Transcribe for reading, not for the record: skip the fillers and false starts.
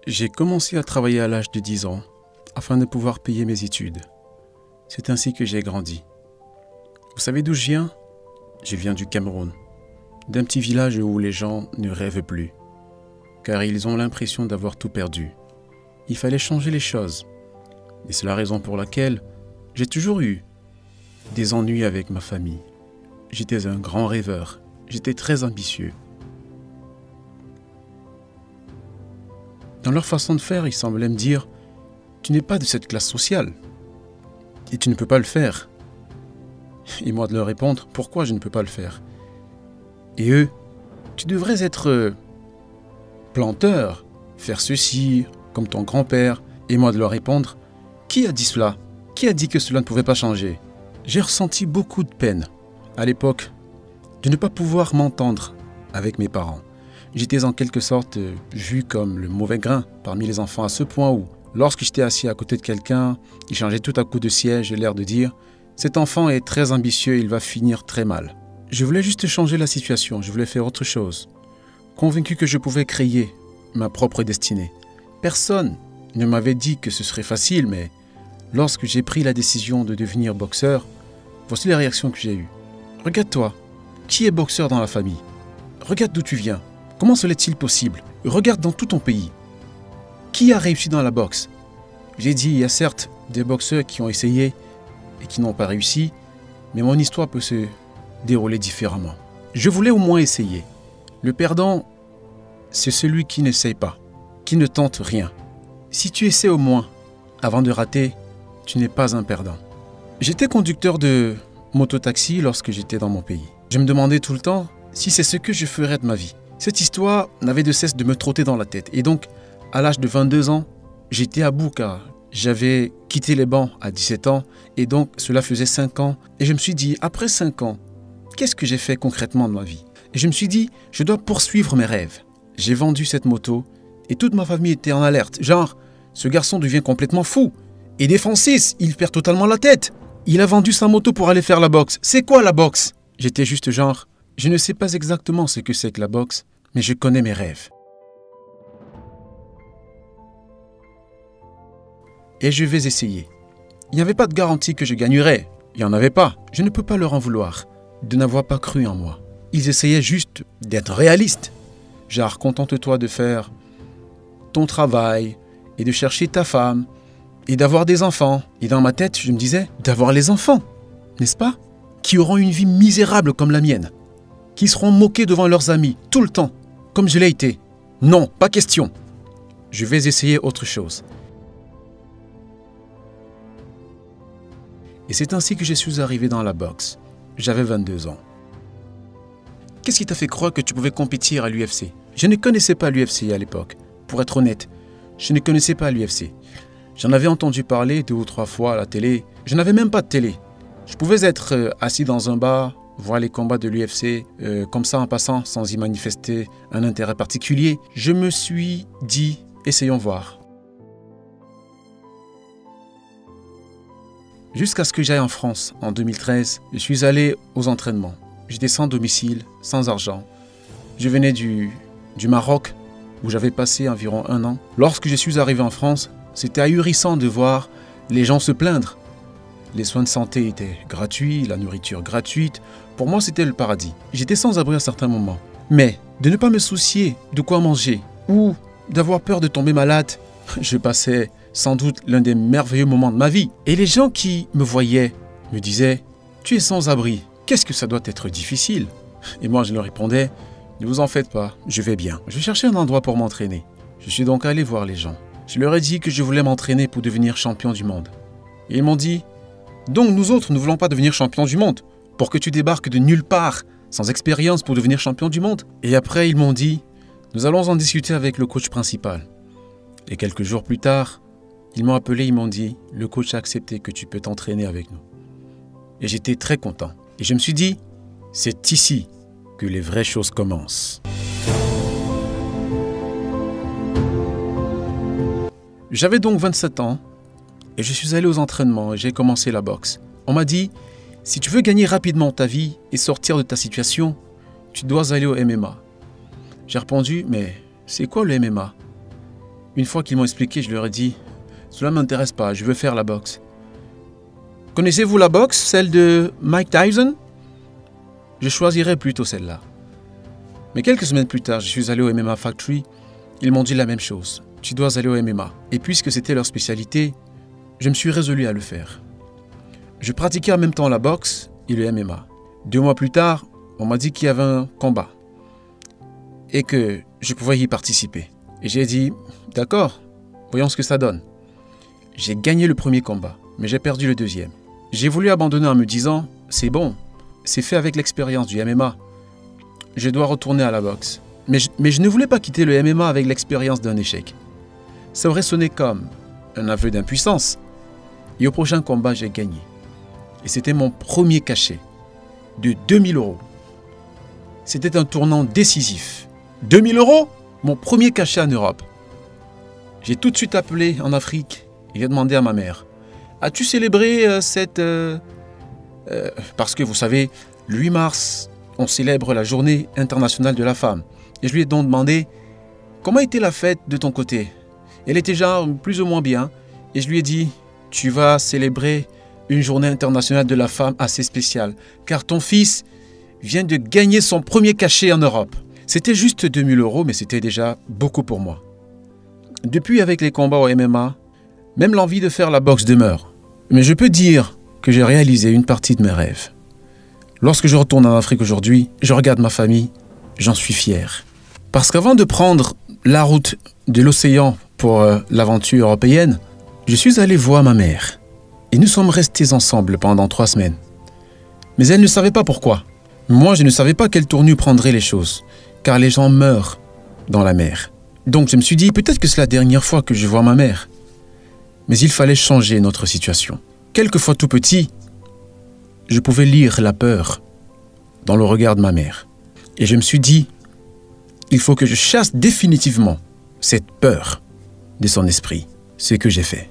J'ai commencé à travailler à l'âge de 10 ans afin de pouvoir payer mes études. C'est ainsi que j'ai grandi. Vous savez d'où je viens? Je viens du Cameroun, d'un petit village où les gens ne rêvent plus, car ils ont l'impression d'avoir tout perdu. Il fallait changer les choses. Et c'est la raison pour laquelle j'ai toujours eu des ennuis avec ma famille. J'étais un grand rêveur, j'étais très ambitieux. Dans leur façon de faire, ils semblaient me dire « Tu n'es pas de cette classe sociale et tu ne peux pas le faire. » Et moi de leur répondre « Pourquoi je ne peux pas le faire ?» Et eux « Tu devrais être planteur, faire ceci comme ton grand-père. » Et moi de leur répondre « Qui a dit cela? Qui a dit que cela ne pouvait pas changer ?» J'ai ressenti beaucoup de peine à l'époque de ne pas pouvoir m'entendre avec mes parents. J'étais en quelque sorte vu comme le mauvais grain parmi les enfants à ce point où, lorsque j'étais assis à côté de quelqu'un, il changeait tout à coup de siège et l'air de dire « Cet enfant est très ambitieux et il va finir très mal ». Je voulais juste changer la situation, je voulais faire autre chose. Convaincu que je pouvais créer ma propre destinée. Personne ne m'avait dit que ce serait facile, mais lorsque j'ai pris la décision de devenir boxeur, voici les réactions que j'ai eues. Regarde-toi, qui est boxeur dans la famille? Regarde d'où tu viens. Comment cela est-il possible? Regarde dans tout ton pays. Qui a réussi dans la boxe? J'ai dit, il y a certes des boxeurs qui ont essayé et qui n'ont pas réussi, mais mon histoire peut se dérouler différemment. Je voulais au moins essayer. Le perdant, c'est celui qui n'essaye pas, qui ne tente rien. Si tu essaies au moins, avant de rater, tu n'es pas un perdant. J'étais conducteur de mototaxi lorsque j'étais dans mon pays. Je me demandais tout le temps si c'est ce que je ferais de ma vie. Cette histoire n'avait de cesse de me trotter dans la tête. Et donc, à l'âge de 22 ans, j'étais à bout car j'avais quitté les bancs à 17 ans. Et donc, cela faisait 5 ans. Et je me suis dit, après 5 ans, qu'est-ce que j'ai fait concrètement de ma vie? Et je me suis dit, je dois poursuivre mes rêves. J'ai vendu cette moto et toute ma famille était en alerte. Genre, ce garçon devient complètement fou. Et défoncé, il perd totalement la tête. Il a vendu sa moto pour aller faire la boxe. C'est quoi la boxe? J'étais juste genre, je ne sais pas exactement ce que c'est que la boxe, mais je connais mes rêves. Et je vais essayer. Il n'y avait pas de garantie que je gagnerais. Il n'y en avait pas. Je ne peux pas leur en vouloir de n'avoir pas cru en moi. Ils essayaient juste d'être réalistes. Genre, contente-toi de faire ton travail et de chercher ta femme et d'avoir des enfants. Et dans ma tête, je me disais, d'avoir les enfants, n'est-ce pas? Qui auront une vie misérable comme la mienne. Qui seront moqués devant leurs amis, tout le temps, comme je l'ai été. Non, pas question. Je vais essayer autre chose. Et c'est ainsi que je suis arrivé dans la boxe. J'avais 22 ans. Qu'est-ce qui t'a fait croire que tu pouvais compétir à l'UFC? Je ne connaissais pas l'UFC à l'époque. Pour être honnête, je ne connaissais pas l'UFC. J'en avais entendu parler 2 ou 3 fois à la télé. Je n'avais même pas de télé. Je pouvais être assis dans un bar, voir les combats de l'UFC comme ça en passant, sans y manifester un intérêt particulier. Je me suis dit, essayons voir. Jusqu'à ce que j'aille en France, en 2013, je suis allé aux entraînements. J'étais sans domicile, sans argent. Je venais du Maroc, où j'avais passé environ 1 an. Lorsque je suis arrivé en France, c'était ahurissant de voir les gens se plaindre. Les soins de santé étaient gratuits, la nourriture gratuite. Pour moi, c'était le paradis. J'étais sans abri à certains moments. Mais de ne pas me soucier de quoi manger ou d'avoir peur de tomber malade, je passais sans doute l'un des merveilleux moments de ma vie. Et les gens qui me voyaient me disaient « Tu es sans abri, qu'est-ce que ça doit être difficile ?» Et moi, je leur répondais « Ne vous en faites pas, je vais bien. » Je cherchais un endroit pour m'entraîner. Je suis donc allé voir les gens. Je leur ai dit que je voulais m'entraîner pour devenir champion du monde. Et ils m'ont dit « Donc nous autres, ne voulons pas devenir champion du monde pour que tu débarques de nulle part, sans expérience pour devenir champion du monde. » Et après, ils m'ont dit « Nous allons en discuter avec le coach principal. » Et quelques jours plus tard, ils m'ont appelé, ils m'ont dit « Le coach a accepté que tu peux t'entraîner avec nous. » Et j'étais très content. Et je me suis dit « C'est ici que les vraies choses commencent. » J'avais donc 27 ans et je suis allé aux entraînements et j'ai commencé la boxe. On m'a dit « Si tu veux gagner rapidement ta vie et sortir de ta situation, tu dois aller au MMA. » J'ai répondu « Mais c'est quoi le MMA ?» Une fois qu'ils m'ont expliqué, je leur ai dit « Cela ne m'intéresse pas, je veux faire la boxe. » Connaissez-vous la boxe, celle de Mike Tyson? Je choisirais plutôt celle-là. Mais quelques semaines plus tard, je suis allé au MMA Factory. Ils m'ont dit la même chose. Tu dois aller au MMA. Et puisque c'était leur spécialité, je me suis résolu à le faire. Je pratiquais en même temps la boxe et le MMA. 2 mois plus tard, on m'a dit qu'il y avait un combat et que je pouvais y participer. Et j'ai dit, d'accord, voyons ce que ça donne. J'ai gagné le premier combat, mais j'ai perdu le deuxième. J'ai voulu abandonner en me disant, c'est bon, c'est fait avec l'expérience du MMA. Je dois retourner à la boxe. Mais je ne voulais pas quitter le MMA avec l'expérience d'un échec. Ça aurait sonné comme un aveu d'impuissance. Et au prochain combat, j'ai gagné. Et c'était mon premier cachet de 2000 €. C'était un tournant décisif. 2000 €? Mon premier cachet en Europe. J'ai tout de suite appelé en Afrique et j'ai demandé à ma mère, as-tu célébré cette... Parce que vous savez, le 8 mars, on célèbre la journée internationale de la femme. Et je lui ai donc demandé, comment était la fête de ton côté? Elle était genre plus ou moins bien. Et je lui ai dit, tu vas célébrer une journée internationale de la femme assez spéciale, car ton fils vient de gagner son premier cachet en Europe. C'était juste 2000 €, mais c'était déjà beaucoup pour moi. Depuis, avec les combats au MMA, même l'envie de faire la boxe demeure. Mais je peux dire que j'ai réalisé une partie de mes rêves. Lorsque je retourne en Afrique aujourd'hui, je regarde ma famille, j'en suis fier. Parce qu'avant de prendre la route de l'océan pour l'aventure européenne, je suis allé voir ma mère. Et nous sommes restés ensemble pendant 3 semaines. Mais elle ne savait pas pourquoi. Moi, je ne savais pas quelle tournure prendraient les choses, car les gens meurent dans la mer. Donc je me suis dit, peut-être que c'est la dernière fois que je vois ma mère. Mais il fallait changer notre situation. Quelquefois tout petit, je pouvais lire la peur dans le regard de ma mère. Et je me suis dit, il faut que je chasse définitivement cette peur de son esprit. Ce que j'ai fait.